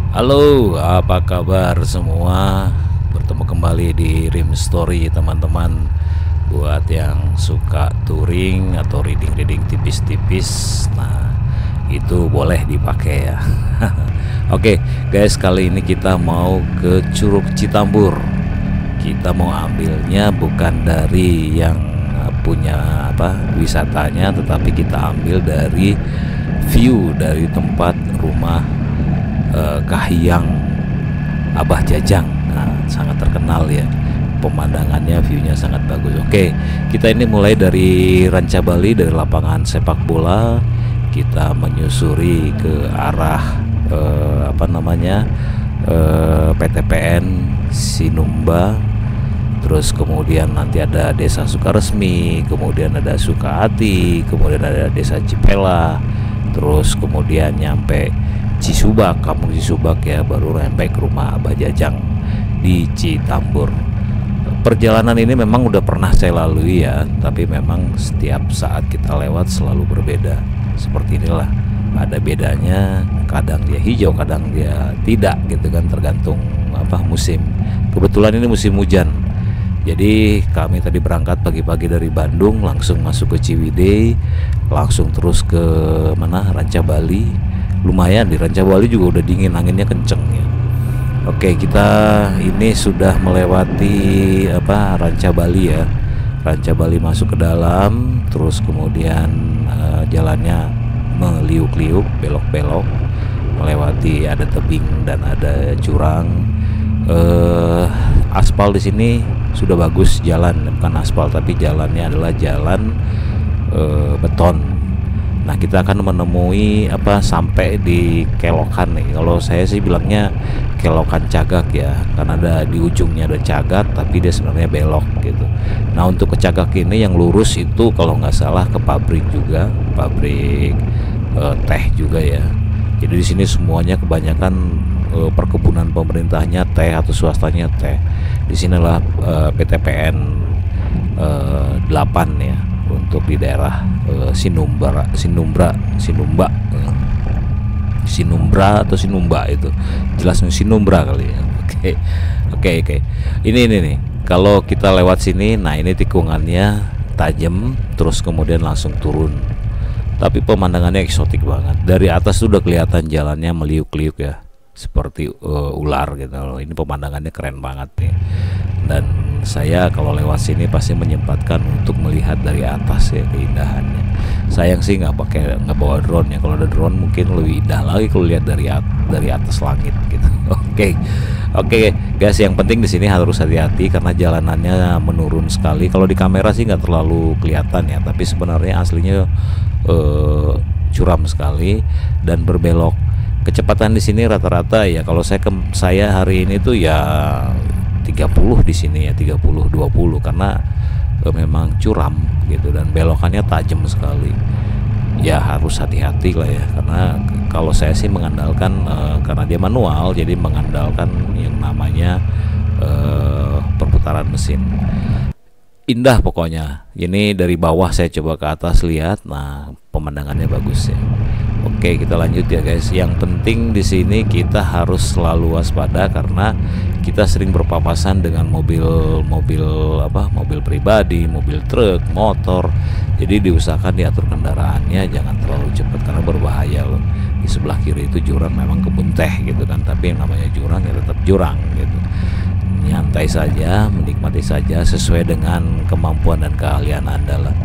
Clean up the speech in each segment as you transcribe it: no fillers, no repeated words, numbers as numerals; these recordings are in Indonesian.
Halo, apa kabar semua? Bertemu kembali di Rim Story, teman-teman. Buat yang suka touring atau reading-reading tipis-tipis, nah itu boleh dipakai ya. Oke, guys, kali ini kita mau ke Curug Citambur. Kita mau ambilnya bukan dari yang punya wisatanya, tetapi kita ambil dari view dari tempat rumah Kahiyang Abah Jajang. Nah, sangat terkenal ya, pemandangannya, viewnya sangat bagus. Oke, kita ini mulai dari Ranca Bali, dari lapangan sepak bola. Kita menyusuri ke arah PTPN Sinumba. Terus kemudian nanti ada Desa Sukaresmi, kemudian ada Sukahati, kemudian ada Desa Cipela. Terus kemudian nyampe Cisubak, kampung Cisubak ya, baru sampai ke rumah Abah Jajang di Citambur. Perjalanan ini memang udah pernah saya lalui ya, tapi memang setiap saat kita lewat selalu berbeda. Seperti inilah, ada bedanya, kadang dia hijau, kadang dia tidak gitu kan, tergantung musim. Kebetulan ini musim hujan. Jadi kami tadi berangkat pagi-pagi dari Bandung, langsung masuk ke Ciwidey, langsung terus ke Ranca Bali. Lumayan, di Ranca Bali juga udah dingin, anginnya kenceng ya. Oke, kita ini sudah melewati Ranca Bali ya. Ranca Bali masuk ke dalam, terus kemudian jalannya meliuk-liuk, belok-belok, melewati ada tebing dan ada jurang. Aspal di sini sudah bagus, jalan bukan aspal tapi jalannya adalah jalan beton. Nah, kita akan menemui sampai di Kelokan nih. Kalau saya sih bilangnya Kelokan Cagak ya, karena ada di ujungnya ada Cagak, tapi dia sebenarnya belok gitu. Nah, untuk ke Cagak ini yang lurus itu kalau nggak salah ke pabrik juga, pabrik teh juga ya. Jadi di sini semuanya kebanyakan perkebunan pemerintahnya teh atau swastanya teh. Di sinilah PTPN 8 ya, untuk di daerah Sinumba atau Sinumba, itu jelas Sinumbra kali ya. Oke. Ini nih, kalau kita lewat sini, nah ini tikungannya tajam, terus kemudian langsung turun. Tapi pemandangannya eksotik banget. Dari atas sudah kelihatan jalannya meliuk-liuk ya, seperti ular gitu loh. Ini pemandangannya keren banget nih. Dan saya kalau lewat sini pasti menyempatkan untuk melihat dari atas ya, keindahannya. Sayang sih nggak bawa drone ya. Kalau ada drone mungkin lebih indah lagi kalau lihat dari atas langit gitu. Oke guys, yang penting di sini harus hati-hati karena jalanannya menurun sekali. Kalau di kamera sih nggak terlalu kelihatan ya, tapi sebenarnya aslinya curam sekali dan berbelok. Kecepatan di sini rata-rata ya, kalau saya hari ini tuh ya 30 di sini ya, 30-20, karena memang curam gitu dan belokannya tajam sekali. Ya harus hati-hati lah ya, karena kalau saya sih mengandalkan karena dia manual, jadi mengandalkan yang namanya perputaran mesin. Indah pokoknya. Ini dari bawah saya coba ke atas lihat, nah pemandangannya bagus ya. Oke, kita lanjut ya guys. Yang penting di sini kita harus selalu waspada karena kita sering berpapasan dengan mobil pribadi, mobil truk, motor. Jadi diusahakan diatur kendaraannya jangan terlalu cepat karena berbahaya loh. Di sebelah kiri itu jurang, memang kebun teh gitu kan, tapi yang namanya jurang ya tetap jurang gitu. Nyantai saja, menikmati saja sesuai dengan kemampuan dan keahlian Anda lah.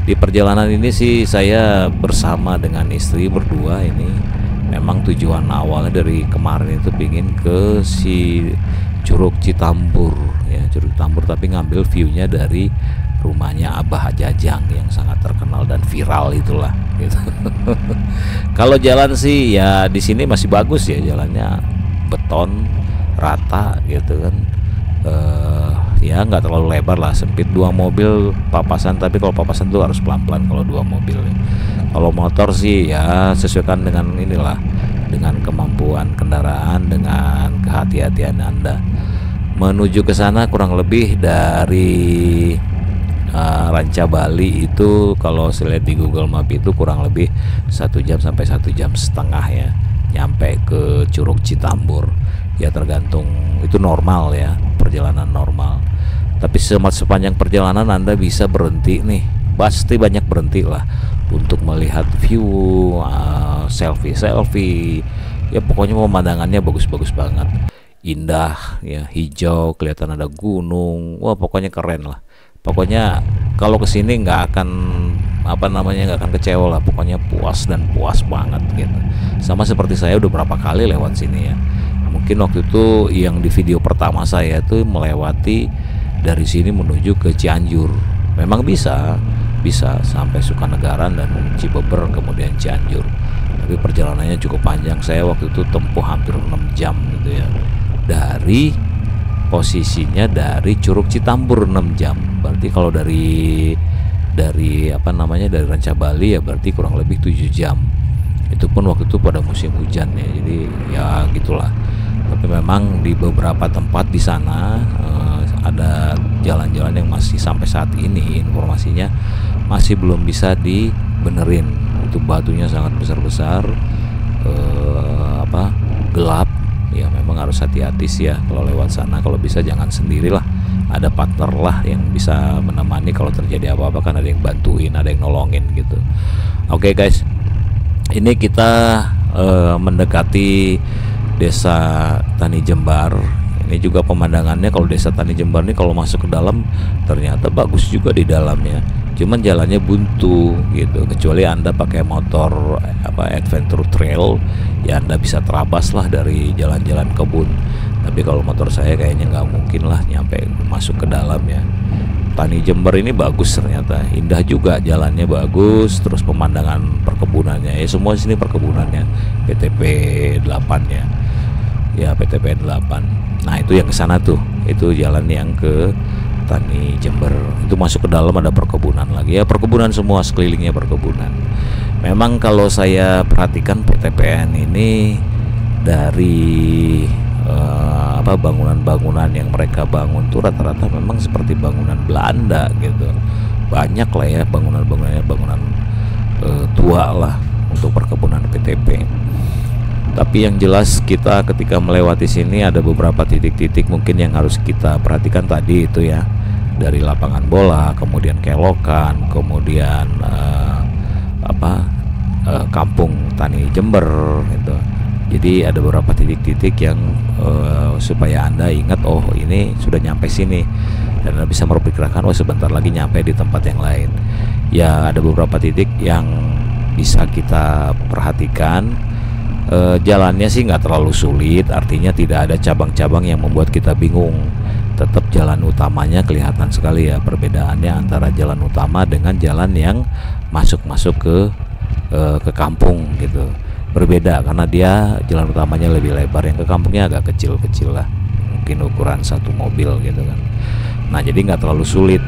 Di perjalanan ini sih saya bersama dengan istri berdua. Ini memang tujuan awalnya dari kemarin itu pingin ke si Curug Citambur ya, Curug Citambur, tapi ngambil viewnya dari rumahnya Abah Jajang yang sangat terkenal dan viral itulah gitu. Kalau jalan sih ya di sini masih bagus ya, jalannya beton rata gitu kan. Ya nggak terlalu lebar lah, sempit, 2 mobil papasan, tapi kalau papasan tuh harus pelan-pelan kalau 2 mobil ya. Kalau motor sih ya sesuaikan dengan inilah, dengan kemampuan kendaraan, dengan kehati-hatian Anda. Menuju ke sana kurang lebih dari Ranca Bali itu, kalau saya lihat di Google Map itu kurang lebih 1 jam sampai 1,5 jam ya, nyampe ke Curug Citambur. Ya tergantung, itu normal ya, perjalanan normal. Tapi sepanjang perjalanan Anda bisa berhenti nih, pasti banyak berhenti lah untuk melihat view, selfie. Ya pokoknya pemandangannya bagus-bagus banget, indah ya, hijau, kelihatan ada gunung. Wah pokoknya keren lah. Pokoknya kalau kesini nggak akan nggak akan kecewa lah. Pokoknya puas dan puas banget gitu. Sama seperti saya udah berapa kali lewat sini ya. Mungkin waktu itu yang di video pertama saya tuh melewati dari sini menuju ke Cianjur. Memang bisa sampai Sukanegaran dan Cibeber kemudian Cianjur. Tapi perjalanannya cukup panjang. Saya waktu itu tempuh hampir 6 jam gitu ya. Dari posisinya dari Curug Citambur 6 jam. Berarti kalau dari dari Rancabali ya berarti kurang lebih 7 jam. Itu pun waktu itu pada musim hujan ya. Jadi ya gitulah. Tapi memang di beberapa tempat di sana ada jalan-jalan yang masih sampai saat ini informasinya masih belum bisa dibenerin. Itu batunya sangat besar-besar, gelap. Ya memang harus hati-hati sih ya kalau lewat sana. Kalau bisa jangan sendirilah, ada partner lah yang bisa menemani kalau terjadi apa-apa, kan ada yang bantuin, ada yang nolongin gitu. Oke guys, ini kita mendekati Desa Tani Jembar. Ini juga pemandangannya kalau Desa Tani Jembar ini kalau masuk ke dalam ternyata bagus juga di dalamnya. Cuman jalannya buntu gitu. Kecuali Anda pakai motor adventure trail, ya Anda bisa terabas lah dari jalan-jalan kebun. Tapi kalau motor saya kayaknya nggak mungkin lah nyampe masuk ke dalam ya. Tani Jember ini bagus ternyata, indah juga, jalannya bagus, terus pemandangan perkebunannya ya, semua sini perkebunannya, PTP 8 ya. Ya PTP 8. Nah itu yang ke sana tuh, itu jalan yang ke Tani Jember. Itu masuk ke dalam ada perkebunan lagi ya, perkebunan semua, sekelilingnya perkebunan. Memang kalau saya perhatikan PTPN ini dari bangunan-bangunan yang mereka bangun tuh rata-rata memang seperti bangunan Belanda gitu. Banyak lah ya bangunan-bangunannya, bangunan tua lah untuk perkebunan PTP. Tapi yang jelas kita ketika melewati sini ada beberapa titik-titik mungkin yang harus kita perhatikan tadi itu ya. Dari lapangan bola, kemudian kelokan, kemudian kampung Tani Jember gitu. Jadi ada beberapa titik-titik yang supaya Anda ingat, oh ini sudah nyampe sini, dan Anda bisa memperkirakan oh sebentar lagi nyampe di tempat yang lain. Ya ada beberapa titik yang bisa kita perhatikan. Jalannya sih nggak terlalu sulit, artinya tidak ada cabang-cabang yang membuat kita bingung. Tetap jalan utamanya kelihatan sekali ya perbedaannya antara jalan utama dengan jalan yang masuk-masuk ke kampung gitu. Berbeda karena dia jalan utamanya lebih lebar, yang ke kampungnya agak kecil-kecil lah, mungkin ukuran satu mobil gitu kan. Nah jadi nggak terlalu sulit.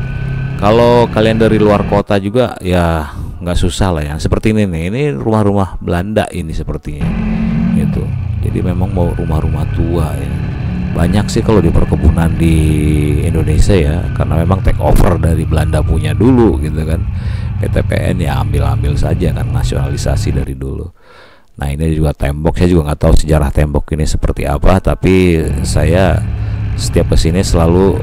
Kalau kalian dari luar kota juga ya nggak susah lah ya. Seperti ini nih, ini rumah-rumah Belanda ini sepertinya gitu. Jadi memang mau rumah-rumah tua ya. Banyak sih kalau di perkebunan di Indonesia ya, karena memang take over dari Belanda punya dulu gitu kan. PTPN ya ambil-ambil saja kan, nasionalisasi dari dulu. Nah ini juga tembok, saya juga nggak tahu sejarah tembok ini seperti apa, tapi saya setiap kesini selalu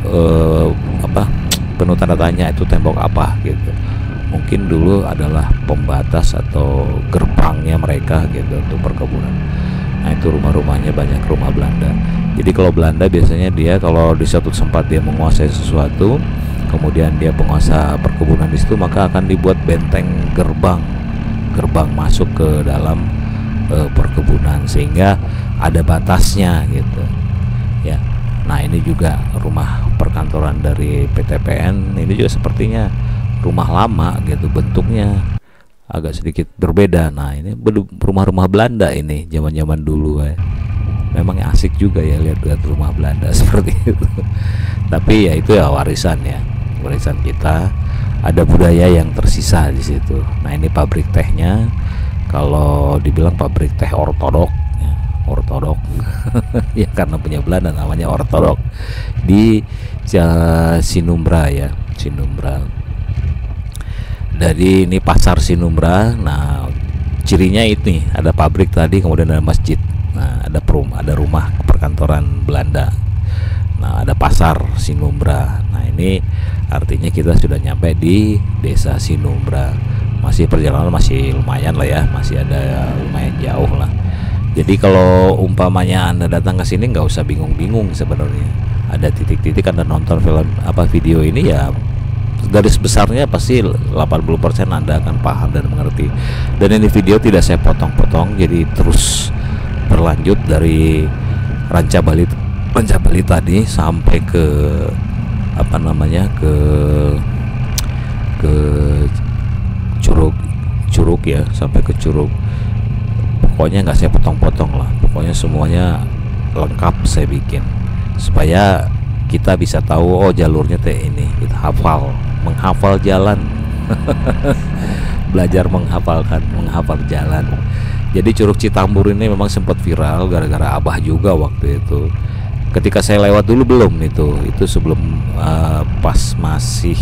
penuh tanda tanya itu tembok apa gitu. Mungkin dulu adalah pembatas atau gerbangnya mereka gitu untuk perkebunan. Nah itu rumah-rumahnya banyak rumah Belanda. Jadi kalau Belanda biasanya dia kalau di suatu tempat dia menguasai sesuatu, kemudian dia penguasa perkebunan di situ, maka akan dibuat benteng gerbang masuk ke dalam perkebunan sehingga ada batasnya gitu ya. Nah ini juga rumah perkantoran dari PTPN, ini juga sepertinya rumah lama gitu, bentuknya agak sedikit berbeda. Nah ini rumah-rumah Belanda ini zaman-zaman dulu ya. Memang asik juga ya lihat rumah Belanda seperti itu. Tapi ya itu ya warisan kita, ada budaya yang tersisa di situ. Nah ini pabrik tehnya, kalau dibilang pabrik teh ortodok ya, ya karena punya Belanda namanya ortodok di Sinumbra ya, Sinumbra. Dari ini pasar Sinumbra. Nah cirinya ini ada pabrik tadi, kemudian ada masjid Nah, ada rumah perkantoran Belanda. Nah, ada pasar Sinumbra. Nah, ini artinya kita sudah nyampe di desa Sinumbra. Masih perjalanan masih lumayan lah ya, masih ada lumayan jauh lah. Jadi kalau umpamanya Anda datang ke sini nggak usah bingung-bingung sebenarnya. Ada titik-titik Anda nonton film video ini ya, garis besarnya pasti 80% Anda akan paham dan mengerti. Dan ini video tidak saya potong-potong, jadi terus berlanjut dari Rancabali tadi sampai ke ke Curug ya, sampai ke Curug. Pokoknya nggak saya potong-potong lah, pokoknya semuanya lengkap saya bikin supaya kita bisa tahu oh jalurnya ini, kita menghafal jalan. Belajar menghafal jalan. Jadi Curug Citambur ini memang sempat viral gara-gara Abah juga waktu itu. Ketika saya lewat dulu belum itu sebelum pas masih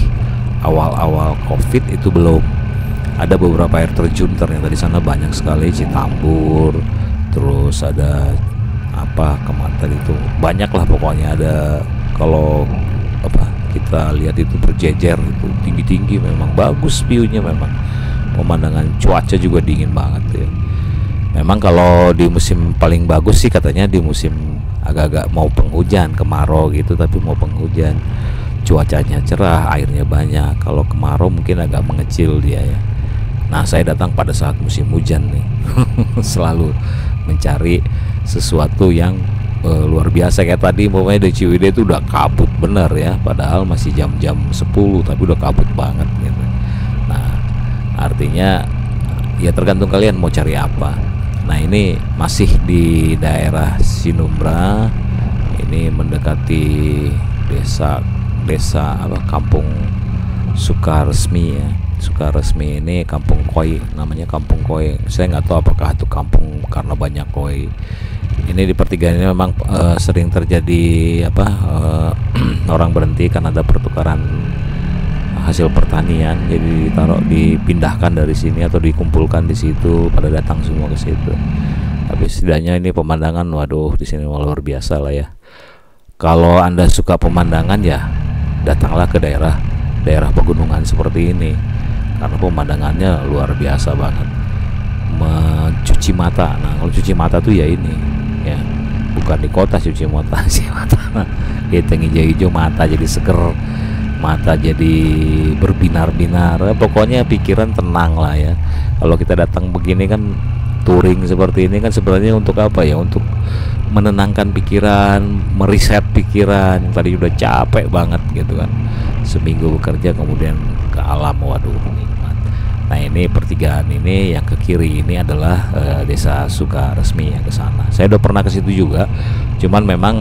awal-awal Covid itu belum. Ada beberapa air terjun ternyata di sana banyak sekali, Citambur, terus ada kemana itu banyak lah pokoknya. Ada kalau kita lihat itu berjejer, itu tinggi-tinggi, memang bagus viewnya, memang pemandangan, cuaca juga dingin banget ya. Memang kalau di musim paling bagus sih katanya di musim agak-agak mau penghujan, kemarau gitu, tapi mau penghujan cuacanya cerah, airnya banyak. Kalau kemarau mungkin agak mengecil dia ya. Nah, saya datang pada saat musim hujan nih. Selalu mencari sesuatu yang luar biasa. Kayak tadi pokoknya di Ciwidey itu udah kabut bener ya, padahal masih jam-jam 10 tapi udah kabut banget gitu. Nah, artinya ya tergantung kalian mau cari apa. Nah, ini masih di daerah Sinumbra. Ini mendekati kampung Sukaresmi ya. Sukaresmi ini kampung koi, namanya kampung koi. Saya nggak tahu apakah itu kampung karena banyak koi. Ini di pertigaan ini memang sering terjadi orang berhenti karena ada pertukaran hasil pertanian, jadi dipindahkan dari sini atau dikumpulkan di situ, pada datang semua ke situ. Tapi setidaknya ini pemandangan, waduh, di sini luar biasa lah ya. Kalau Anda suka pemandangan ya datanglah ke daerah pegunungan seperti ini, karena pemandangannya luar biasa banget, mencuci mata. Nah, kalau cuci mata tuh ya ini ya, bukan di kota cuci mata ya, hijau-hijau, mata jadi seger, mata jadi berbinar-binar, pokoknya pikiran tenang lah ya. Kalau kita datang begini kan, touring seperti ini kan sebenarnya untuk apa ya, untuk menenangkan pikiran, meriset pikiran. Tadi udah capek banget gitu kan, seminggu bekerja, kemudian ke alam, waduh nikmat. Nah, ini pertigaan ini yang ke kiri ini adalah desa Sukaresmi yang ke sana. Saya udah pernah ke situ juga, cuman memang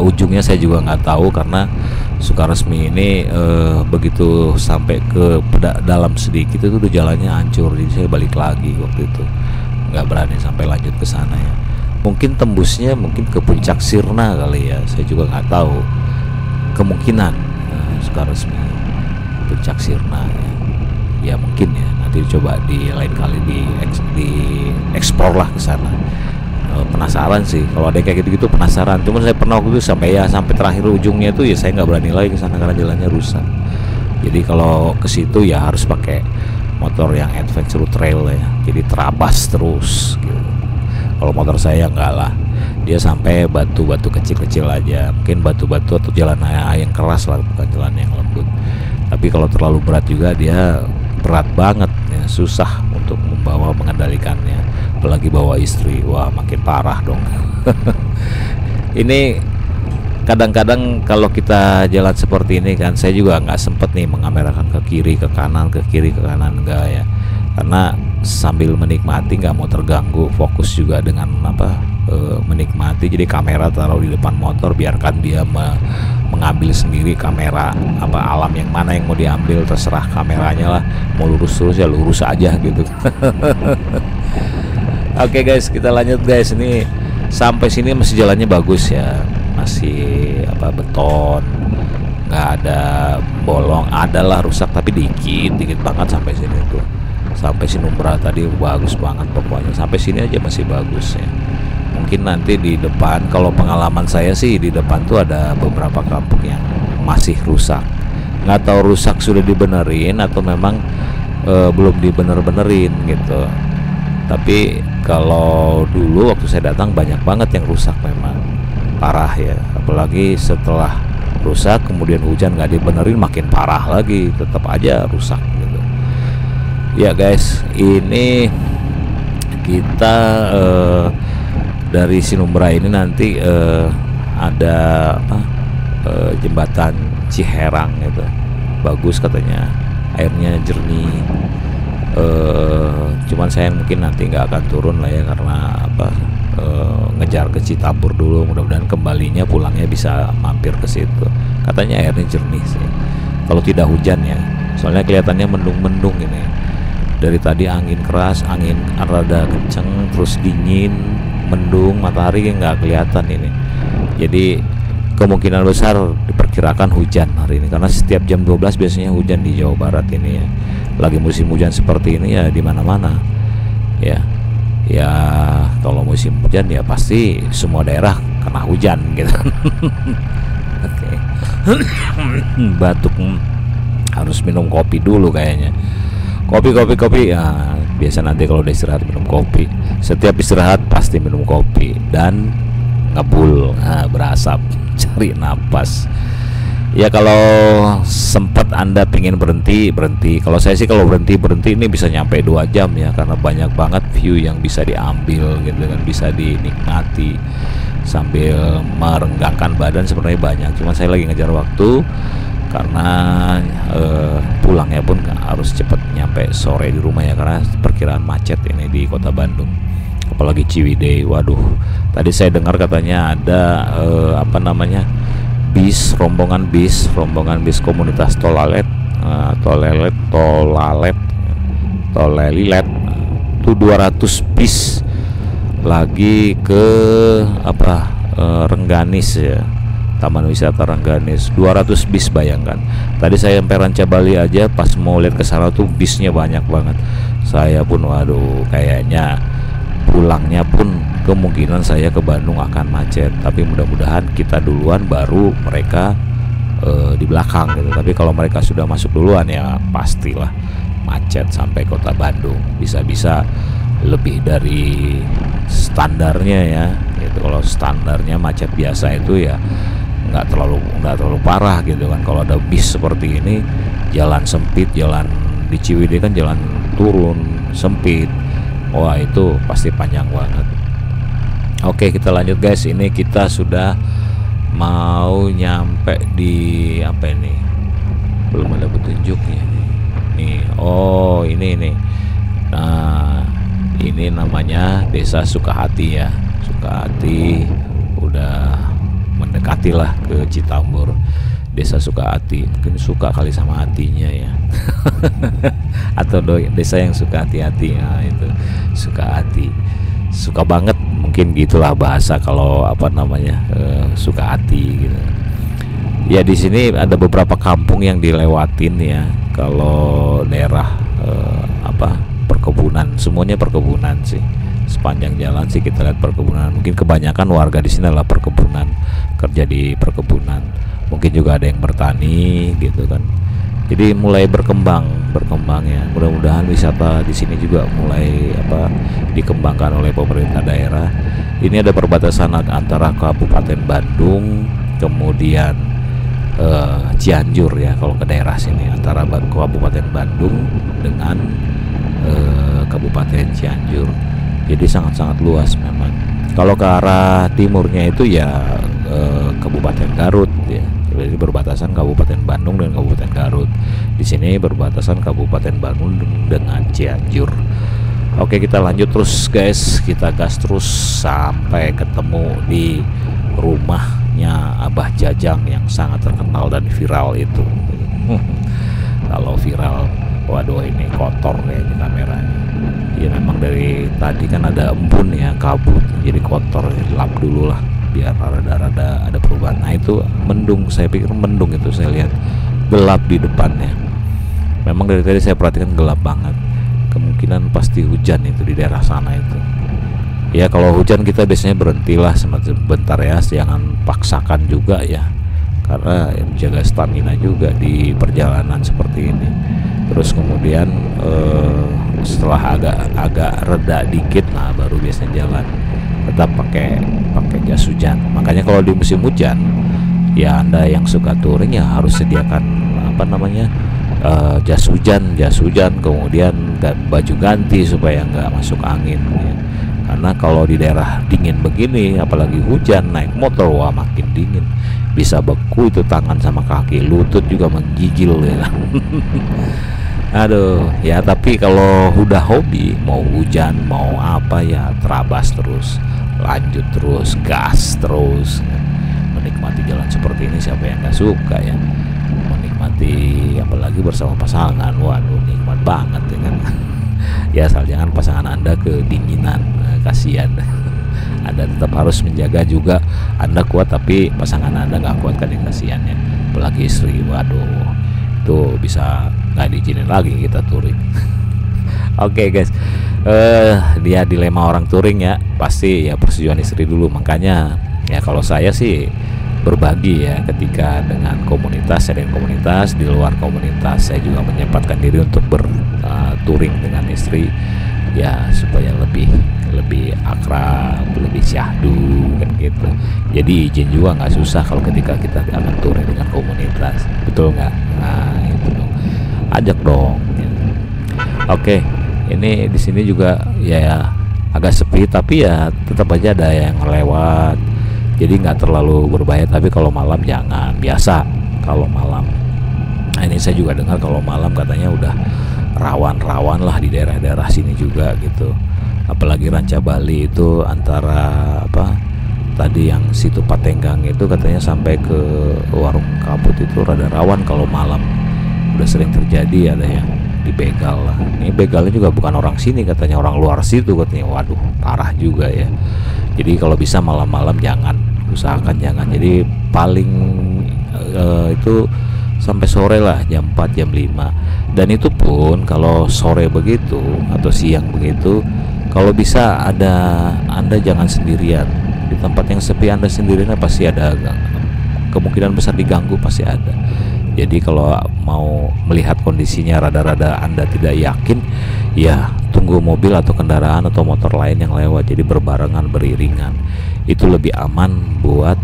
ujungnya saya juga nggak tahu, karena Sukaresmi ini begitu sampai ke dalam sedikit itu udah jalannya hancur, jadi saya balik lagi waktu itu, nggak berani sampai lanjut ke sana ya. Mungkin tembusnya mungkin ke Puncak Sirna kali ya, saya juga nggak tahu, kemungkinan Sukaresmi Puncak Sirna ya mungkin ya, nanti coba di lain kali di eksplor lah ke sana. Penasaran sih kalau ada kayak gitu-gitu, penasaran. Cuman saya pernah waktu itu sampai terakhir ujungnya itu ya saya nggak berani lagi ke sana karena jalannya rusak. Jadi kalau ke situ ya harus pakai motor yang adventure trail ya, jadi terabas terus gitu. Kalau motor saya enggak lah, dia sampai batu-batu kecil-kecil aja, mungkin batu-batu atau jalan yang keras lah, bukan jalan yang lembut. Tapi kalau terlalu berat juga dia berat banget ya, susah untuk mengendalikannya, apalagi bawa istri, wah makin parah dong. Ini kadang-kadang kalau kita jalan seperti ini kan, saya juga nggak sempet nih mengamerakan ke kiri ke kanan enggak ya, karena sambil menikmati, nggak mau terganggu, fokus juga dengan menikmati. Jadi kamera taruh di depan motor, biarkan dia mengambil sendiri kamera alam yang mana yang mau diambil, terserah kameranya lah, mau lurus terus ya lurus aja gitu. Oke guys, kita lanjut guys. Ini sampai sini masih jalannya bagus ya, masih beton, nggak ada bolong, adalah rusak tapi dikit banget sampai sini tuh. Sampai Sinumbra tadi bagus banget, pokoknya sampai sini aja masih bagus ya. mungkin nanti di depan, kalau pengalaman saya sih di depan tuh ada beberapa kampung yang masih rusak. Nggak tahu rusak sudah dibenerin atau memang belum dibener-benerin gitu. Tapi kalau dulu waktu saya datang banyak banget yang rusak, memang parah ya. Apalagi setelah rusak kemudian hujan nggak dibenerin makin parah lagi, tetap aja rusak gitu. Ya guys, ini kita dari Sinumbra ini nanti ada apa, jembatan Ciherang gitu, bagus katanya, airnya jernih. Cuman saya mungkin nanti nggak akan turun lah ya, karena apa, ngejar ke Citabur dulu, mudah-mudahan kembalinya pulangnya bisa mampir ke situ. Katanya airnya jernih sih kalau tidak hujan ya, soalnya kelihatannya mendung-mendung ini. Dari tadi angin keras, angin rada kenceng, terus dingin, mendung, matahari nggak kelihatan ini. Jadi kemungkinan besar diperkirakan hujan hari ini, karena setiap jam 12 biasanya hujan di Jawa Barat ini ya. Lagi musim hujan seperti ini ya, di mana-mana ya. Ya kalau musim hujan ya pasti semua daerah kena hujan gitu. Oke. Batuk, harus minum kopi dulu kayaknya. Kopi ya, biasa nanti kalau udah istirahat minum kopi. Setiap istirahat pasti minum kopi dan ngebul, berasap, cari napas. Ya kalau sempat Anda pengen berhenti. Kalau saya sih kalau berhenti ini bisa nyampe 2 jam ya, karena banyak banget view yang bisa diambil gitu kan, bisa dinikmati sambil merenggangkan badan, sebenarnya banyak. Cuma saya lagi ngejar waktu karena pulangnya pun harus cepat nyampe sore di rumah ya, karena perkiraan macet ini di kota Bandung, apalagi Ciwidey. Waduh, tadi saya dengar katanya ada apa namanya, rombongan bis komunitas Tolalilet tuh 200 bis lagi ke apa, Rengganis ya, Taman Wisata Rengganis. 200 bis, bayangkan. Tadi saya sampai Ranca Bali aja, pas mau lihat ke sana tuh bisnya banyak banget. Saya pun waduh, kayaknya pulangnya pun kemungkinan saya ke Bandung akan macet. Tapi mudah-mudahan kita duluan baru mereka di belakang gitu. Tapi kalau mereka sudah masuk duluan ya pastilah macet sampai kota Bandung, bisa-bisa lebih dari standarnya ya gitu. Kalau standarnya macet biasa itu ya nggak terlalu parah gitu kan. Kalau ada bis seperti ini, jalan sempit, jalan di Ciwidey kan jalan turun sempit, wah itu pasti panjang banget. Oke, kita lanjut guys. Ini kita sudah mau nyampe di apa ini, belum ada petunjuknya nih. Oh ini nah ini namanya Desa Sukahati ya. Sukahati, udah mendekati lah ke Citabur. Desa Sukahati, mungkin suka kali sama hatinya ya. Atau desa yang suka hati-hati, nah itu Sukahati, suka banget mungkin gitulah bahasa kalau apa namanya, suka hati gitu. Ya di sini ada beberapa kampung yang dilewatin ya. Kalau daerah apa, perkebunan, semuanya perkebunan sih. Sepanjang jalan sih kita lihat perkebunan. Mungkin kebanyakan warga di sini adalah perkebunan, kerja di perkebunan. Mungkin juga ada yang bertani gitu kan. Jadi mulai berkembang ya. Mudah-mudahan wisata di sini juga mulai apa, dikembangkan oleh pemerintah daerah. Ini ada perbatasan antara Kabupaten Bandung, kemudian Cianjur ya. Kalau ke daerah sini antara Kabupaten Bandung dengan Kabupaten Cianjur. Jadi sangat-sangat luas memang. Kalau ke arah timurnya itu ya Kabupaten Garut ya. Jadi berbatasan Kabupaten Bandung dan Kabupaten Garut. Di sini berbatasan Kabupaten Bandung dengan Cianjur. Oke, kita lanjut terus guys. Kita gas terus sampai ketemu di rumahnya Abah Jajang yang sangat terkenal dan viral itu. Kalau viral, waduh ini kotor kayaknya kameranya. Ya memang dari tadi kan ada embun ya, kabut, jadi kotor, lap dulu lah biar rada-rada ada perubahan. Nah itu mendung, saya pikir mendung itu, saya lihat gelap di depannya. Memang dari tadi saya perhatikan gelap banget. Kemungkinan pasti hujan itu di daerah sana itu. Ya kalau hujan kita biasanya berhentilah sebentar ya, jangan paksakan juga ya, karena jaga stamina juga di perjalanan seperti ini. Terus kemudian setelah agak reda dikit, nah baru biasanya jalan. Tetap pakai jas hujan. Makanya kalau di musim hujan ya, Anda yang suka touring ya harus sediakan apa namanya, jas hujan, kemudian baju ganti supaya nggak masuk angin ya. Karena kalau di daerah dingin begini, apalagi hujan, naik motor, wah makin dingin, bisa beku itu tangan sama kaki, lutut juga menggigil ya. Aduh ya, tapi kalau udah hobi, mau hujan mau apa ya, terabas terus, lanjut terus, gas terus, menikmati jalan seperti ini. Siapa yang nggak suka ya menikmati, apalagi bersama pasangan, waduh nikmat banget ya kan. Ya asal jangan pasangan Anda kedinginan, kasihan. Anda tetap harus menjaga juga, Anda kuat tapi pasangan Anda nggak kuat kan, kasihan ya. Apalagi istri, waduh itu bisa nggak diizinin lagi kita touring. Oke guys, dia dilema orang touring ya, pasti ya persetujuan istri dulu. Makanya ya kalau saya sih berbagi ya, ketika dengan komunitas, saya dengan komunitas, di luar komunitas saya juga menyempatkan diri untuk touring dengan istri ya, supaya lebih akrab, lebih syahdu kan gitu. Jadi izin juga nggak susah kalau ketika kita akan touring dengan komunitas, betul nggak? Nah itu dong, ajak dong ya. Oke, ini di sini juga ya agak sepi, tapi ya tetap aja ada yang lewat, jadi nggak terlalu berbahaya. Tapi kalau malam jangan, biasa kalau malam. Nah ini saya juga dengar kalau malam katanya udah rawan lah di daerah-daerah sini juga gitu. Apalagi Ranca Bali itu antara apa tadi yang situ Patenggang itu katanya sampai ke Warung Kabut itu rada rawan kalau malam. Udah sering terjadi ada yang dibegal lah. Ini begalnya juga bukan orang sini, katanya orang luar situ katanya. Waduh parah juga ya. Jadi kalau bisa malam-malam jangan, usahakan jangan. Jadi paling itu sampai sore lah, jam 4 jam 5. Dan itu pun kalau sore begitu atau siang begitu, kalau bisa Anda jangan sendirian di tempat yang sepi. Anda sendirian pasti ada kemungkinan besar diganggu, pasti ada. Jadi kalau mau melihat kondisinya rada-rada Anda tidak yakin, ya tunggu mobil atau kendaraan atau motor lain yang lewat. Jadi berbarengan, beriringan, itu lebih aman buat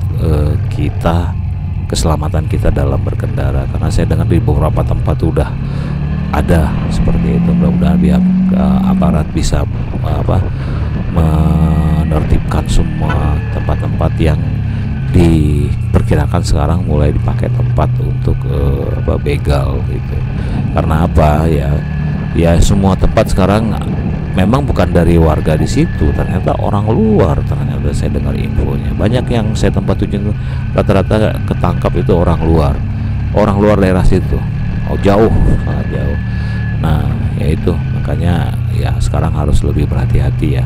kita, keselamatan kita dalam berkendara. Karena saya dengar di beberapa tempat udah ada seperti itu. Mudah-mudahan pihak aparat bisa menertibkan semua tempat-tempat yang diperkirakan sekarang mulai dipakai tempat untuk begal gitu. Karena apa ya semua tempat sekarang memang bukan dari warga di situ, ternyata orang luar. Ternyata saya dengar infonya banyak yang saya tempat tujuan rata-rata ketangkap itu orang luar daerah situ. Jauh, sangat jauh. Nah ya itu makanya ya sekarang harus lebih berhati-hati ya,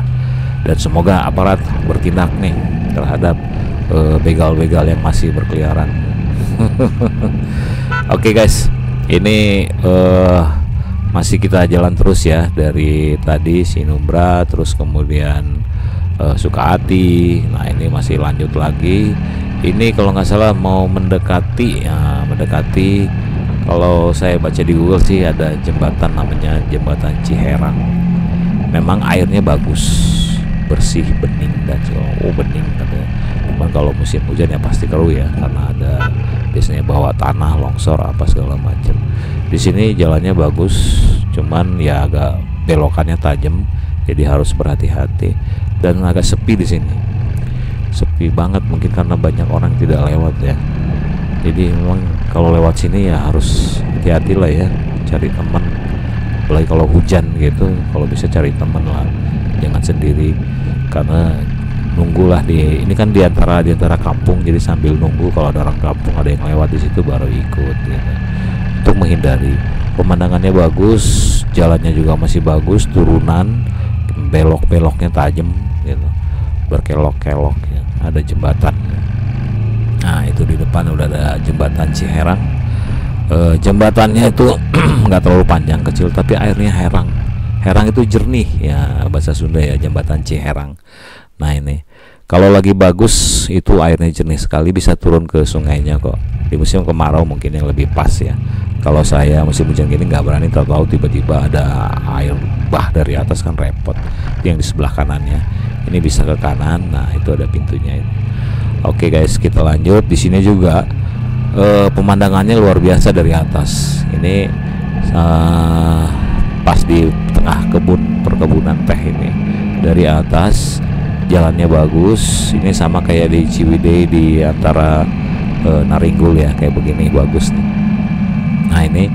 dan semoga aparat bertindak nih terhadap begal-begal yang masih berkeliaran. Oke guys, ini masih kita jalan terus ya, dari tadi Sinumbra terus kemudian Sukahati. Nah ini masih lanjut lagi. Ini kalau nggak salah mau mendekati kalau saya baca di Google sih ada jembatan namanya Jembatan Ciherang. Memang airnya bagus, bersih, bening dan bening katanya. Cuman kalau musim hujan ya pasti keruh ya, karena ada biasanya bawa tanah, longsor apa segala macam. Di sini jalannya bagus, cuman ya agak belokannya tajam, jadi harus berhati-hati. Dan agak sepi di sini, sepi banget, mungkin karena banyak orang yang tidak lewat ya. Jadi memang kalau lewat sini ya harus hati-hati lah ya, cari teman. Apalagi kalau hujan gitu, kalau bisa cari teman lah, jangan sendiri. Karena nunggulah ini kan di antara kampung, jadi sambil nunggu kalau ada orang kampung, ada yang lewat di situ baru ikut gitu. Untuk menghindari, pemandangannya bagus, jalannya juga masih bagus, turunan, belok-beloknya tajam gitu, berkelok-kelok ya. Ada jembatan. Nah itu di depan udah ada Jembatan Ciherang. Jembatannya itu nggak terlalu panjang, kecil, tapi airnya Herang itu jernih ya bahasa Sunda ya, jembatan Ciherang. Nah ini kalau lagi bagus itu airnya jernih sekali, bisa turun ke sungainya kok. Di musim kemarau mungkin yang lebih pas ya. Kalau saya musim hujan gini nggak berani, tahu tiba-tiba ada air bah dari atas kan repot. Itu yang di sebelah kanannya. Ini bisa ke kanan, nah itu ada pintunya. Oke guys, kita lanjut. Di sini juga pemandangannya luar biasa dari atas. Ini pas di tengah perkebunan teh ini. Dari atas jalannya bagus. Ini sama kayak di Ciwidey di antara Naringgul ya, kayak begini bagus nih. Nah ini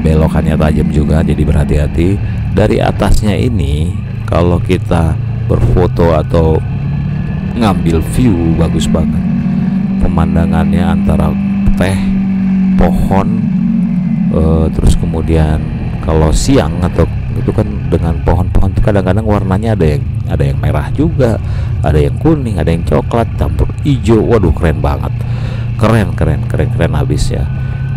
belokannya tajam juga, jadi berhati-hati. Dari atasnya ini kalau kita berfoto atau ngambil view bagus banget. Pemandangannya antara teh, pohon, terus kemudian kalau siang atau itu kan dengan pohon-pohon itu kadang-kadang warnanya ada yang merah juga, ada yang kuning, ada yang coklat campur hijau. Waduh keren banget, keren habis ya.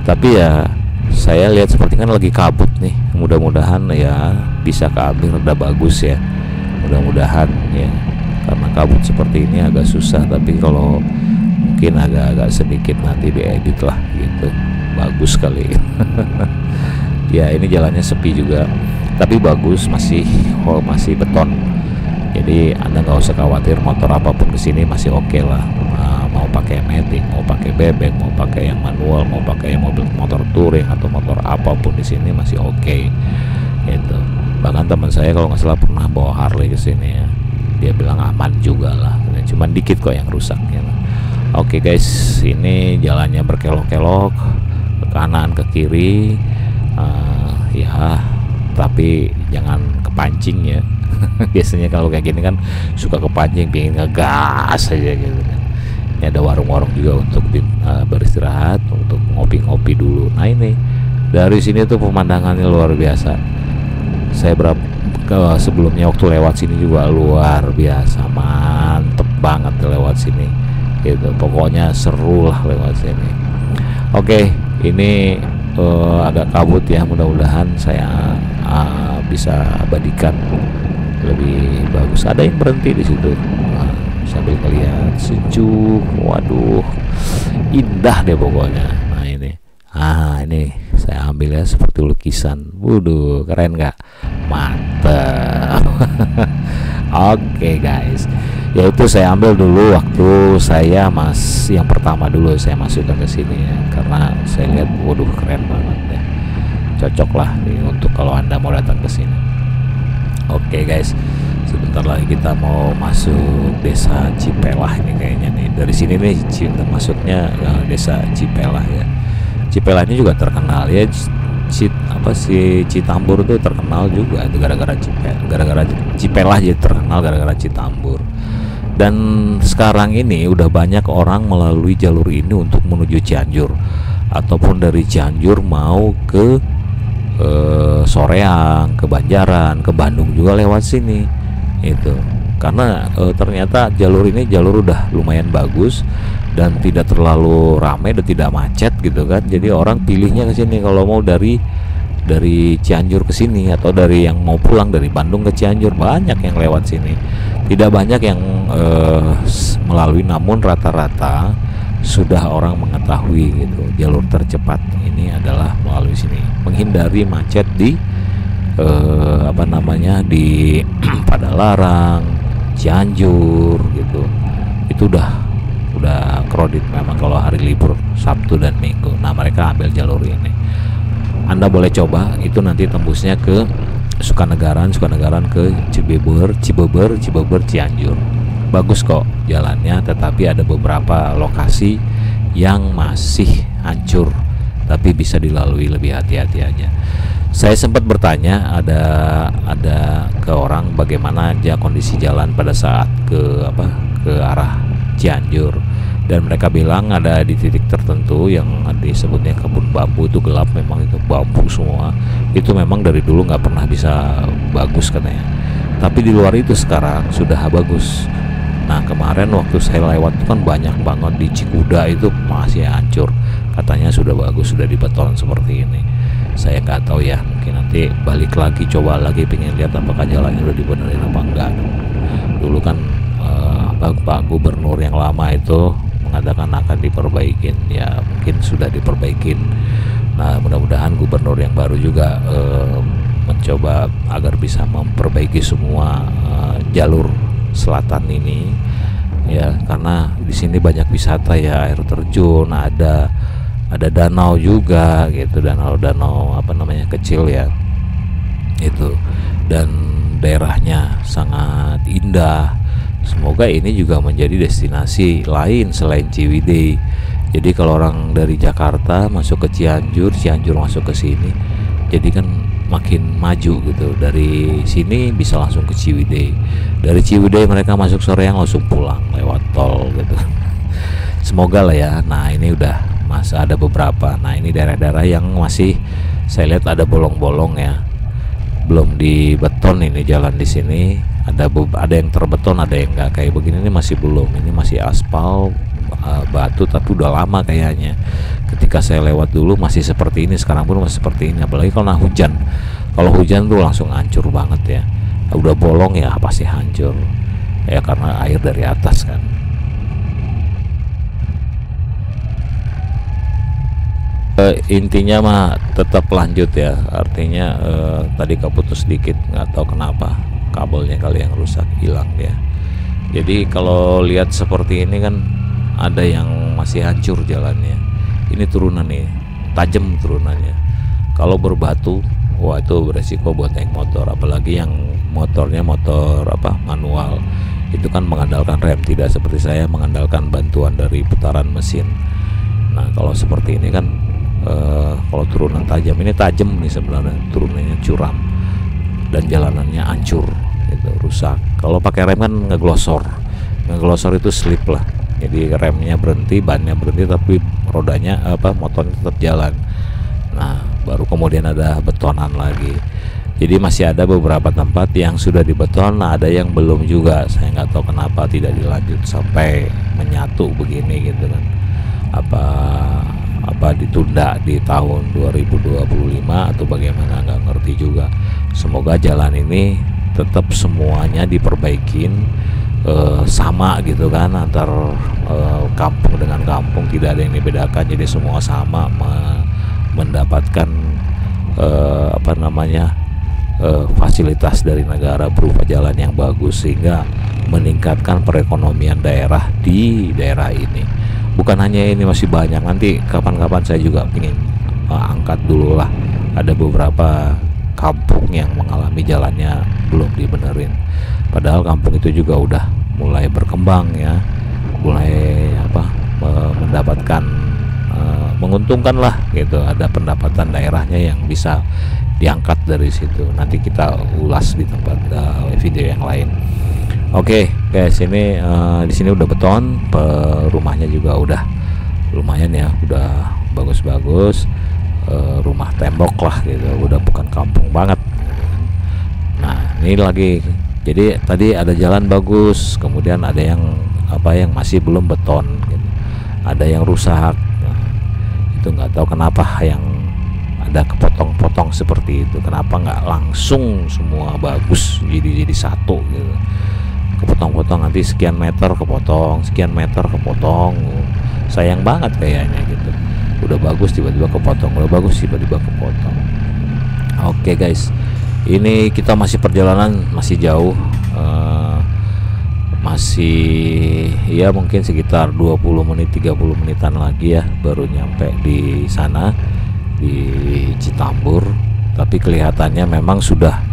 Tapi ya saya lihat seperti kan lagi kabut nih, mudah-mudahan ya bisa keambil rada bagus ya, mudah-mudahan ya, karena kabut seperti ini agak susah. Tapi kalau mungkin agak sedikit nanti diedit lah gitu, bagus kali. Ya ini jalannya sepi juga tapi bagus, masih beton, jadi Anda nggak usah khawatir, motor apapun kesini masih oke lah. Mau pakai matic, mau pakai bebek, mau pakai yang manual, mau pakai motor touring atau motor apapun di sini masih oke gitu. Bahkan teman saya kalau nggak salah pernah bawa Harley ke sini ya, dia bilang aman juga lah, cuman dikit kok yang rusak ya. Oke guys, ini jalannya berkelok-kelok ke kanan ke kiri, ya tapi jangan kepancing ya. Biasanya kalau kayak gini kan suka kepancing, pengen ngegas aja gitu kan. Ini ada warung-warung juga untuk beristirahat, untuk ngopi-ngopi dulu. Nah ini dari sini tuh pemandangannya luar biasa. Saya sebelumnya waktu lewat sini juga luar biasa, mantep banget lewat sini gitu. Pokoknya seru lah lewat sini. Oke, ini agak kabut ya, mudah-mudahan saya bisa abadikan lebih bagus. Ada yang berhenti di situ sambil melihat sejuk, waduh indah deh pokoknya. Nah ini saya ambil ya seperti lukisan, waduh keren nggak, mantap. Oke guys, yaitu saya ambil dulu waktu saya yang pertama dulu saya masukkan ke sini ya, karena saya lihat waduh keren banget ya, cocok lah nih untuk kalau Anda mau datang ke sini. Oke guys, sebentar lagi kita mau masuk desa Cipelah ini kayaknya nih. Dari sini nih masuknya desa Cipelah ya. Cipelah ini juga terkenal ya. Citambur itu terkenal juga itu gara-gara Cipelah jadi terkenal gara-gara Citambur. Dan sekarang ini udah banyak orang melalui jalur ini untuk menuju Cianjur, ataupun dari Cianjur mau ke Soreang, ke Banjaran, ke Bandung juga lewat sini itu. Karena ternyata jalur ini udah lumayan bagus dan tidak terlalu ramai dan tidak macet gitu kan. Jadi orang pilihnya ke sini kalau mau dari Cianjur ke sini, atau dari yang mau pulang dari Bandung ke Cianjur, banyak yang lewat sini. Tidak banyak yang melalui, namun rata-rata sudah orang mengetahui gitu jalur tercepat ini adalah melalui sini, menghindari macet di di Padalarang, Cianjur gitu. Itu udah kredit memang kalau hari libur Sabtu dan Minggu. Nah mereka ambil jalur ini. Anda boleh coba, itu nanti tembusnya ke Sukanegaran ke Cibeber, Cianjur. Bagus kok jalannya, tetapi ada beberapa lokasi yang masih hancur, tapi bisa dilalui, lebih hati-hati aja. Saya sempat bertanya ada ke orang bagaimana aja kondisi jalan pada saat ke arah Cianjur, dan mereka bilang ada di titik tertentu yang disebutnya kebun bambu, itu gelap, memang itu bambu semua, itu memang dari dulu nggak pernah bisa bagus katanya, tapi di luar itu sekarang sudah bagus. Nah kemarin waktu saya lewat itu kan banyak banget di Cikuda, itu masih hancur, katanya sudah bagus, sudah dibeton seperti ini. Saya nggak tahu ya, mungkin nanti balik lagi, coba lagi pengen lihat apakah jalannya udah dibenerin apa enggak. Dulu kan Pak Gubernur yang lama itu mengatakan akan diperbaikin, ya mungkin sudah diperbaikin. Nah, mudah-mudahan gubernur yang baru juga mencoba agar bisa memperbaiki semua jalur selatan ini, ya, karena di sini banyak wisata ya, air terjun, ada danau juga gitu, danau apa namanya, kecil ya itu, dan daerahnya sangat indah. Semoga ini juga menjadi destinasi lain selain Ciwidey. Jadi kalau orang dari Jakarta masuk ke Cianjur masuk ke sini, jadi kan makin maju gitu. Dari sini bisa langsung ke Ciwidey. Dari Ciwidey mereka masuk Soreang langsung pulang lewat tol gitu. Semoga lah ya. Nah, ini udah masa ada beberapa. Nah, ini daerah-daerah yang masih saya lihat ada bolong-bolong ya. Belum dibeton ini jalan di sini. Ada yang terbeton, ada yang enggak. Kayak begini ini masih belum. Ini masih aspal batu, tapi udah lama kayaknya. Ketika saya lewat dulu masih seperti ini, sekarang pun masih seperti ini. Apalagi kalau hujan. Kalau hujan tuh langsung hancur banget ya. Udah bolong ya pasti hancur. Ya karena air dari atas kan. Intinya mah tetap lanjut ya. Artinya tadi keputus sedikit, nggak tahu kenapa, kabelnya kali yang rusak, hilang dia. Jadi kalau lihat seperti ini kan ada yang masih hancur jalannya. Ini turunan nih, tajam turunannya. Kalau berbatu, wah itu beresiko buat naik motor, apalagi yang motornya motor manual. Itu kan mengandalkan rem, tidak seperti saya mengandalkan bantuan dari putaran mesin. Nah, kalau seperti ini kan kalau turunan tajam, ini tajam nih sebenarnya, turunannya curam dan jalanannya hancur gitu, rusak. Kalau pakai rem kan ngeglosor itu slip lah. Jadi remnya berhenti, bannya berhenti, tapi rodanya motornya tetap jalan. Nah, baru kemudian ada betonan lagi. Jadi masih ada beberapa tempat yang sudah dibeton, ada yang belum juga. Saya nggak tahu kenapa tidak dilanjut sampai menyatu begini gitu kan. Apa ditunda di tahun 2025 atau bagaimana, nggak ngerti juga. Semoga jalan ini tetap semuanya diperbaikin sama gitu kan, antar kampung dengan kampung tidak ada yang dibedakan, jadi semua sama mendapatkan fasilitas dari negara berupa jalan yang bagus, sehingga meningkatkan perekonomian daerah di daerah ini. Bukan hanya ini, masih banyak. Nanti kapan-kapan saya juga ingin angkat dulu lah, ada beberapa kampung yang mengalami jalannya belum dibenerin, padahal kampung itu juga udah mulai berkembang ya, mulai mendapatkan menguntungkan lah gitu, ada pendapatan daerahnya yang bisa diangkat dari situ. Nanti kita ulas di tempat video yang lain. Oke guys, ini di sini udah beton, rumahnya juga udah lumayan ya, udah bagus-bagus, rumah tembok lah gitu, udah bukan kampung banget. Nah, ini lagi, jadi tadi ada jalan bagus, kemudian ada yang masih belum beton gitu. Ada yang rusak. Nah, itu nggak tahu kenapa yang ada kepotong-potong seperti itu, kenapa nggak langsung semua bagus jadi satu gitu. Kepotong-potong, nanti sekian meter kepotong, sekian meter kepotong, sayang banget kayaknya gitu. Udah bagus tiba-tiba kepotong, udah bagus tiba-tiba kepotong. Oke guys, ini kita masih perjalanan, masih jauh, masih ya mungkin sekitar 20 menit 30 menitan lagi ya baru nyampe di sana, di Citambur. Tapi kelihatannya memang sudah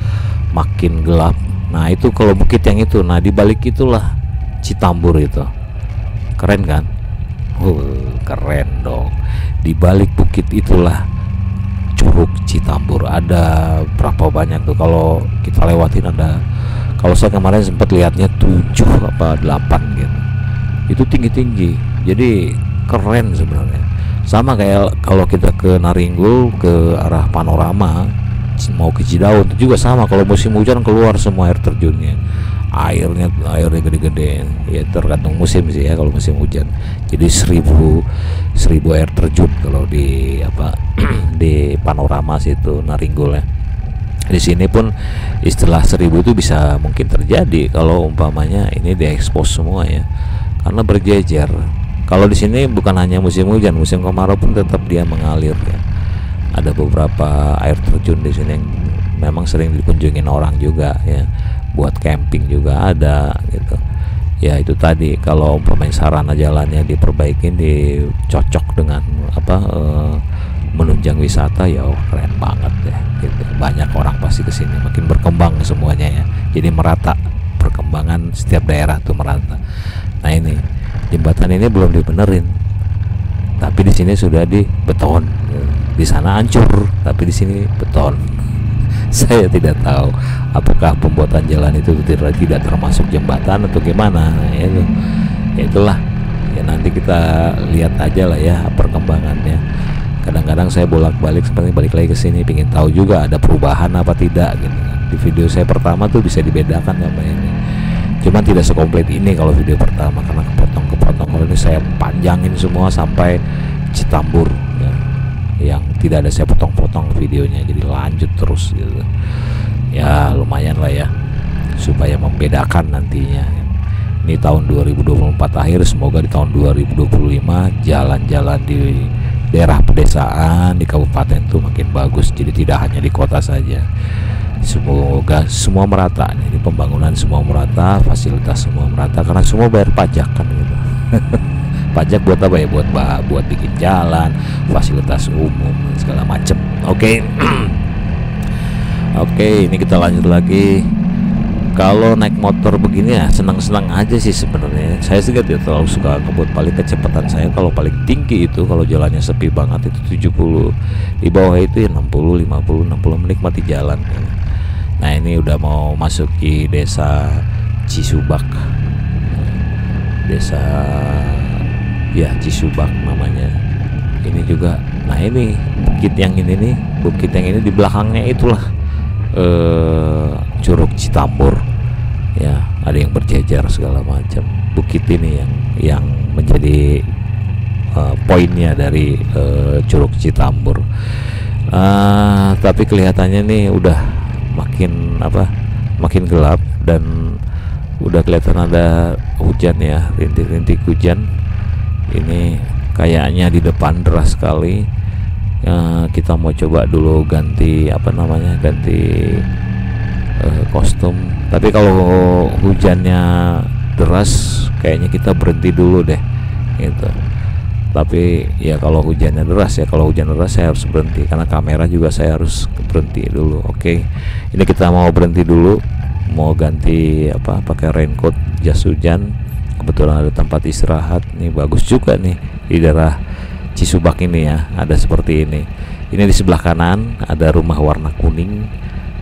makin gelap. Nah, itu kalau bukit yang itu, nah di balik itulah Citambur itu. Keren kan? Keren dong. Di balik bukit itulah Curug Citambur. Ada berapa banyak tuh kalau kita lewatin, ada, kalau saya kemarin sempat lihatnya 7 apa 8 gitu. Itu tinggi-tinggi. Jadi keren sebenarnya. Sama kayak kalau kita ke Naringgul ke arah Panorama mau ke Cidaun itu juga sama, kalau musim hujan keluar semua air terjunnya. airnya gede-gede ya, tergantung musim sih ya. Kalau musim hujan jadi 1000 air terjun kalau di apa di panorama situ Naringgol ya. Di sini pun istilah 1000 itu bisa mungkin terjadi kalau umpamanya ini diekspos semua ya, karena berjejer. Kalau di sini bukan hanya musim hujan, musim kemarau pun tetap dia mengalir ya. Ada beberapa air terjun di sini yang memang sering dikunjungin orang juga ya, buat camping juga ada gitu ya. Itu tadi kalau umpamanya sarana jalannya diperbaikin, dicocok dengan apa menunjang wisata ya, keren banget ya gitu. Banyak orang pasti kesini, makin berkembang semuanya ya, jadi merata perkembangan setiap daerah tuh merata. Nah ini jembatan ini belum dibenerin, tapi di sini sudah dibeton. Di sana hancur, tapi di sini beton. Saya tidak tahu apakah pembuatan jalan itu tidak termasuk jembatan atau gimana ya, itu ya itulah ya, nanti kita lihat aja lah ya perkembangannya. Kadang-kadang saya bolak-balik, seperti balik lagi ke sini pingin tahu juga ada perubahan apa tidak gitu kan. Di video saya pertama tuh bisa dibedakan sama ini, cuman tidak sekomplit ini kalau video pertama karena kepotong-kepotong. Kalau ini saya panjangin semua sampai Citambur ya, yang tidak ada saya potong-potong videonya, jadi lanjut terus gitu ya. Lumayan lah ya supaya membedakan nantinya. Ini tahun 2024 akhir, semoga di tahun 2025 jalan-jalan di daerah pedesaan di kabupaten tuh makin bagus, jadi tidak hanya di kota saja. Semoga semua merata nih, di pembangunan semua merata, fasilitas semua merata, karena semua bayar pajak kan gitu. Pajak buat apa ya? Buat bikin jalan, fasilitas umum segala macem. Oke. Oke, ini kita lanjut lagi. Kalau naik motor begini ya senang-senang aja sih sebenarnya. Saya sih tidak terlalu suka ngebut, paling kecepatan saya kalau paling tinggi itu kalau jalannya sepi banget itu 70, di bawah itu ya 60, 50, 60, menikmati jalan. Nah ini udah mau masuk di desa Cisubak, desa ya Cisubak namanya. Ini juga, nah ini bukit yang ini nih, bukit yang ini di belakangnya itulah Curug Citambur ya, ada yang berjejer segala macam. Bukit ini yang menjadi poinnya dari Curug Citambur. Tapi kelihatannya nih udah makin gelap dan udah kelihatan ada hujan ya, rintik-rintik hujan. Ini kayaknya di depan deras sekali. Kita mau coba dulu ganti ganti kostum. Tapi kalau hujannya deras kayaknya kita berhenti dulu deh gitu. Tapi ya kalau hujannya deras saya harus berhenti karena kamera juga saya harus berhenti dulu. Oke. Ini kita mau berhenti dulu, mau ganti pakai raincoat, jas hujan. Kebetulan ada tempat istirahat nih, bagus juga nih di daerah Cisubak ini ya, ada seperti ini. Ini di sebelah kanan ada rumah warna kuning,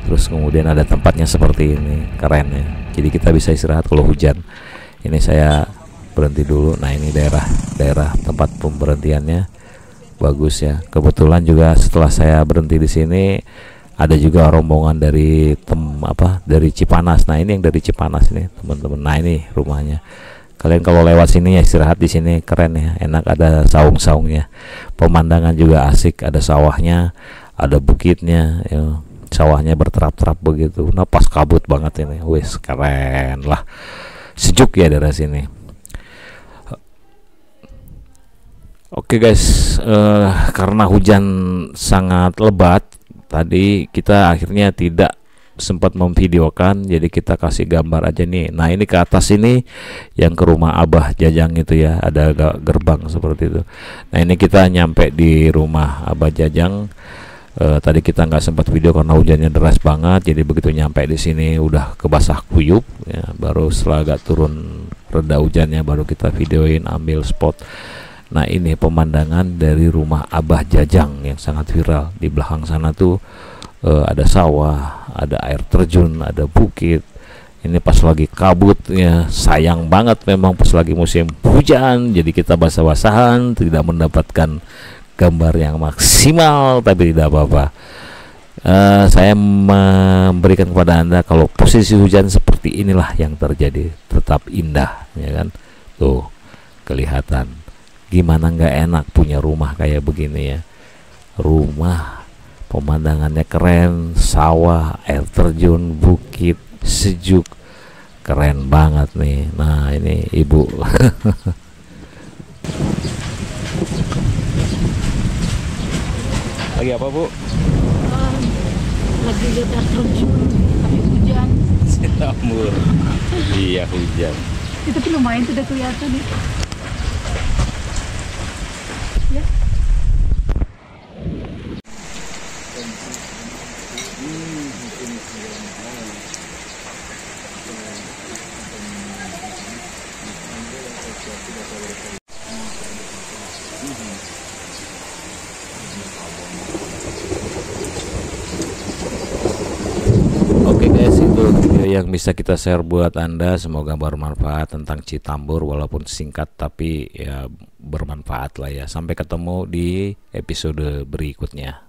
terus kemudian ada tempatnya seperti ini, keren ya. Jadi kita bisa istirahat kalau hujan. Ini saya berhenti dulu. Nah ini daerah tempat pemberhentiannya bagus ya. Kebetulan juga setelah saya berhenti di sini ada juga rombongan dari dari Cipanas. Nah ini yang dari Cipanas nih teman-teman. Nah ini rumahnya. Kalian kalau lewat sini ya istirahat di sini, keren ya, enak, ada saung-saungnya, pemandangan juga asik, ada sawahnya, ada bukitnya, ya, sawahnya berterap-terap begitu. Nah pas kabut banget ini, wis keren lah, sejuk ya daerah sini. Oke guys, karena hujan sangat lebat tadi kita akhirnya tidak sempat memvideokan, jadi kita kasih gambar aja nih. Nah ini ke atas ini yang ke rumah Abah Jajang itu ya, ada gerbang seperti itu. Nah ini kita nyampe di rumah Abah Jajang. Tadi kita nggak sempat video karena hujannya deras banget, jadi begitu nyampe di sini udah kebasah kuyup ya. Baru setelah agak turun reda hujannya baru kita videoin, ambil spot. Nah ini pemandangan dari rumah Abah Jajang yang sangat viral. Di belakang sana tuh ada sawah, ada air terjun, ada bukit. Ini pas lagi kabut ya, sayang banget memang pas lagi musim hujan, jadi kita basah-basahan, tidak mendapatkan gambar yang maksimal, tapi tidak apa-apa. Saya memberikan kepada Anda kalau posisi hujan seperti inilah yang terjadi, tetap indah, ya kan? Tuh, kelihatan. Gimana nggak enak punya rumah kayak begini ya. Rumah pemandangannya keren, sawah, air terjun, bukit, sejuk, keren banget nih. Nah, ini Ibu. Lagi apa, Bu? Lagi lihat air terjun, tapi hujan. Sinambur. Iya, hujan. Itu tapi lumayan sudah kelihatan nih. Ya. Oke guys, itu video yang bisa kita share buat Anda. Semoga bermanfaat tentang Citambur, walaupun singkat tapi ya bermanfaat lah ya. Sampai ketemu di episode berikutnya.